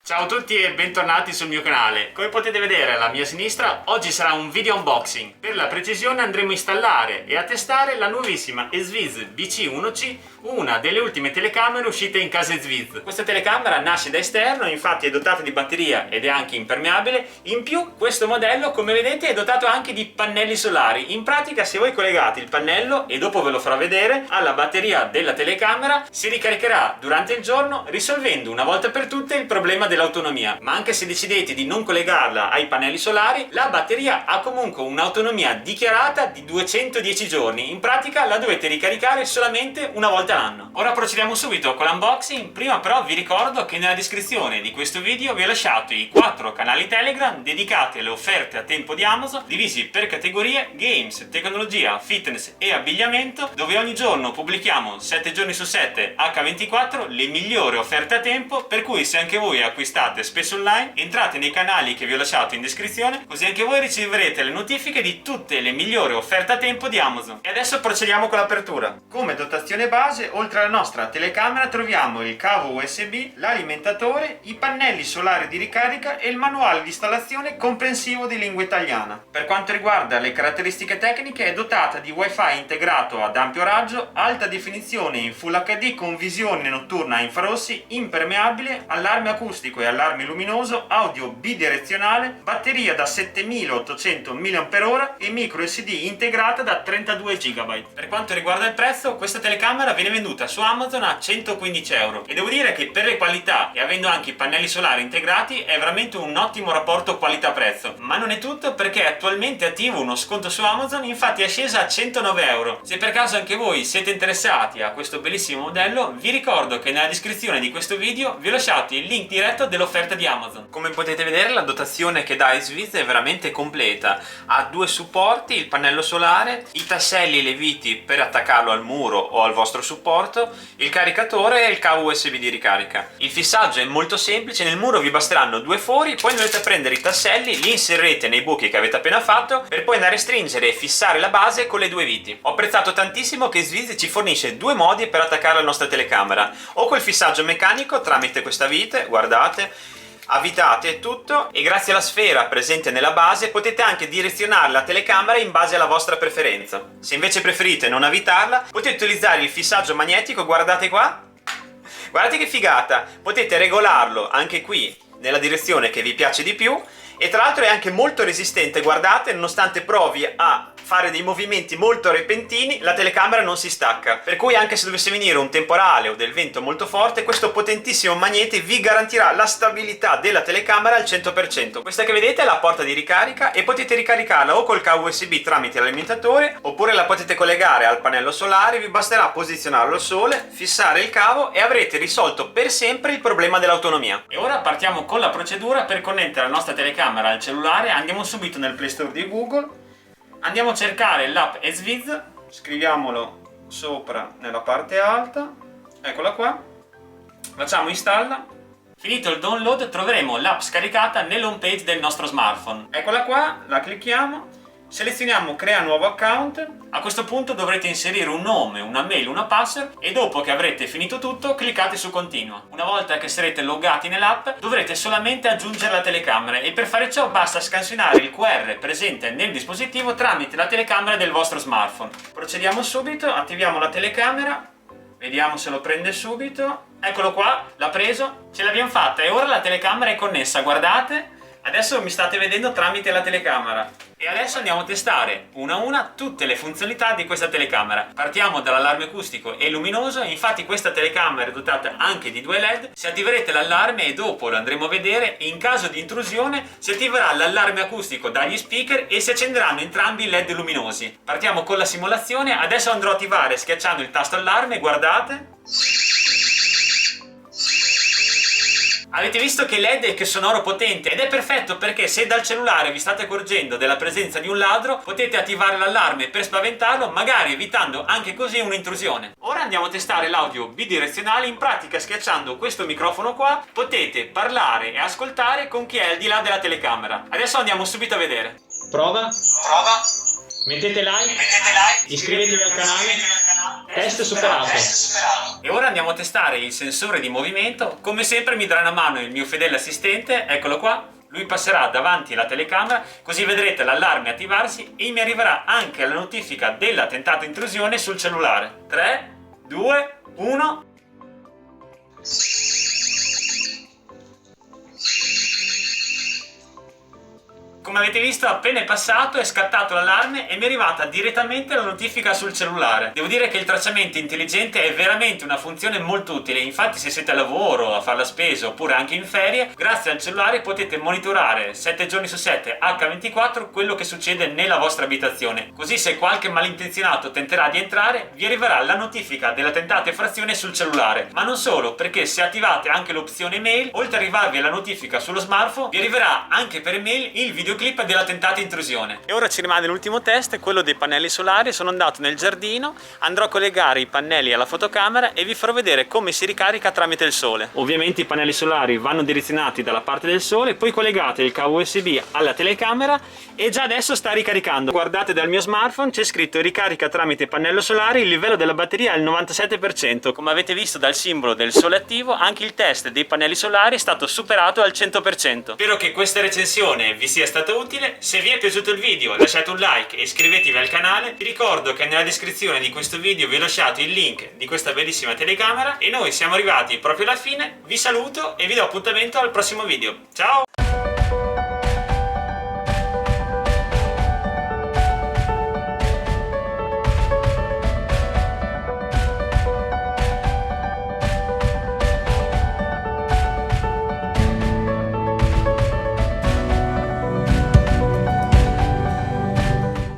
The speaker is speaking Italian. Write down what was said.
Ciao a tutti e bentornati sul mio canale. Come potete vedere alla mia sinistra, oggi sarà un video unboxing. Per la precisione andremo a installare e a testare la nuovissima Esviz BC1C, una delle ultime telecamere uscite in casa Esviz. Questa telecamera nasce da esterno, infatti è dotata di batteria ed è anche impermeabile. In più questo modello, come vedete, è dotato anche di pannelli solari. In pratica, se voi collegate il pannello, e dopo ve lo farò vedere, alla batteria della telecamera, si ricaricherà durante il giorno, risolvendo una volta per tutte il problema dell'autonomia. Ma anche se decidete di non collegarla ai pannelli solari, la batteria ha comunque un'autonomia dichiarata di 210 giorni. In pratica la dovete ricaricare solamente una volta all'anno. Ora procediamo subito con l'unboxing. Prima però vi ricordo che nella descrizione di questo video vi ho lasciato i 4 canali Telegram dedicati alle offerte a tempo di Amazon, divisi per categorie: games, tecnologia, fitness e abbigliamento, dove ogni giorno pubblichiamo 7 giorni su 7 H24 le migliori offerte a tempo, per cui se anche voi acquistate spesso online, entrate nei canali che vi ho lasciato in descrizione, così anche voi riceverete le notifiche di tutte le migliori offerte a tempo di Amazon. E adesso procediamo con l'apertura. Come dotazione base, oltre alla nostra telecamera, troviamo il cavo USB, l'alimentatore, i pannelli solari di ricarica e il manuale di installazione comprensivo di lingua italiana. Per quanto riguarda le caratteristiche tecniche, è dotata di wifi integrato ad ampio raggio, alta definizione in Full HD con visione notturna a infrarossi, impermeabile, allarme acustico e allarme luminoso, audio bidirezionale, batteria da 7800 mAh e micro SD integrata da 32 GB. Per quanto riguarda il prezzo, questa telecamera viene venduta su Amazon a 115 euro e devo dire che per le qualità, e avendo anche i pannelli solari integrati, è veramente un ottimo rapporto qualità-prezzo. Ma non è tutto, perché è attualmente attivo uno sconto su Amazon, infatti è scesa a 109 euro. Se per caso anche voi siete interessati a questo bellissimo modello, vi ricordo che nella descrizione di questo video vi ho lasciato il link diretto dell'offerta di Amazon. Come potete vedere, la dotazione che dà Esviz è veramente completa. Ha 2 supporti, il pannello solare, i tasselli e le viti per attaccarlo al muro o al vostro supporto, il caricatore e il cavo USB di ricarica. Il fissaggio è molto semplice: nel muro vi basteranno 2 fori, poi dovete prendere i tasselli, li inserirete nei buchi che avete appena fatto, per poi andare a stringere e fissare la base con le 2 viti. Ho apprezzato tantissimo che Esviz ci fornisce 2 modi per attaccare la nostra telecamera: o col fissaggio meccanico tramite questa vite, guardate, avvitate tutto, e grazie alla sfera presente nella base potete anche direzionare la telecamera in base alla vostra preferenza. Se invece preferite non avvitarla, potete utilizzare il fissaggio magnetico, guardate qua, guardate che figata, potete regolarlo anche qui nella direzione che vi piace di più, e tra l'altro è anche molto resistente, guardate, nonostante provi a fare dei movimenti molto repentini, la telecamera non si stacca, per cui anche se dovesse venire un temporale o del vento molto forte, questo potentissimo magnete vi garantirà la stabilità della telecamera al 100%. Questa che vedete è la porta di ricarica e potete ricaricarla o col cavo USB tramite l'alimentatore, oppure la potete collegare al pannello solare. Vi basterà posizionarlo al sole, fissare il cavo e avrete risolto per sempre il problema dell'autonomia. E ora partiamo con la procedura per connettere la nostra telecamera al cellulare. Andiamo subito nel Play Store di Google. Andiamo a cercare l'app Esviz, scriviamolo sopra nella parte alta, eccola qua, facciamo installa. Finito il download troveremo l'app scaricata nell'home page del nostro smartphone. Eccola qua, la clicchiamo, selezioniamo crea nuovo account. A questo punto dovrete inserire un nome, una mail, una password, e dopo che avrete finito tutto cliccate su continua. Una volta che sarete loggati nell'app dovrete solamente aggiungere la telecamera, e per fare ciò basta scansionare il QR presente nel dispositivo tramite la telecamera del vostro smartphone. Procediamo subito, attiviamo la telecamera, vediamo se lo prende subito. Eccolo qua, l'ha preso, ce l'abbiamo fatta e ora la telecamera è connessa, guardate. Adesso mi state vedendo tramite la telecamera. E adesso andiamo a testare una a una tutte le funzionalità di questa telecamera. Partiamo dall'allarme acustico e luminoso. Infatti questa telecamera è dotata anche di 2 LED. Se attiverete l'allarme, e dopo lo andremo a vedere, in caso di intrusione si attiverà l'allarme acustico dagli speaker e si accenderanno entrambi i LED luminosi. Partiamo con la simulazione. Adesso andrò a attivare schiacciando il tasto allarme, guardate. Avete visto che LED è che sonoro potente, ed è perfetto perché se dal cellulare vi state accorgendo della presenza di un ladro, potete attivare l'allarme per spaventarlo, magari evitando anche così un'intrusione. Ora andiamo a testare l'audio bidirezionale. In pratica, schiacciando questo microfono qua potete parlare e ascoltare con chi è al di là della telecamera. Adesso andiamo subito a vedere. Prova. Mettete like. Iscrivetevi al canale. Test superato. E ora andiamo a testare il sensore di movimento. Come sempre mi darà una mano il mio fedele assistente, eccolo qua. Lui passerà davanti alla telecamera, così vedrete l'allarme attivarsi e mi arriverà anche la notifica della tentata intrusione sul cellulare. 3, 2, 1... Come avete visto, appena è passato è scattato l'allarme e mi è arrivata direttamente la notifica sul cellulare. Devo dire che il tracciamento intelligente è veramente una funzione molto utile. Infatti, se siete a lavoro, a fare la spesa oppure anche in ferie, grazie al cellulare potete monitorare 7 giorni su 7 H24 quello che succede nella vostra abitazione. Così, se qualche malintenzionato tenterà di entrare, vi arriverà la notifica della tentata effrazione sul cellulare. Ma non solo, perché se attivate anche l'opzione mail, oltre ad arrivarvi la notifica sullo smartphone, vi arriverà anche per email il videoclip della tentata intrusione. E ora ci rimane l'ultimo test, quello dei pannelli solari. Sono andato nel giardino, andrò a collegare i pannelli alla fotocamera e vi farò vedere come si ricarica tramite il sole. Ovviamente i pannelli solari vanno direzionati dalla parte del sole, poi collegate il cavo USB alla telecamera e già adesso sta ricaricando. Guardate dal mio smartphone, c'è scritto ricarica tramite pannello solare, il livello della batteria è al 97%. Come avete visto dal simbolo del sole attivo, anche il test dei pannelli solari è stato superato al 100%. Spero che questa recensione vi sia stata utile. Se vi è piaciuto il video lasciate un like e iscrivetevi al canale. Vi ricordo che nella descrizione di questo video vi ho lasciato il link di questa bellissima telecamera e noi siamo arrivati proprio alla fine. Vi saluto e vi do appuntamento al prossimo video. Ciao!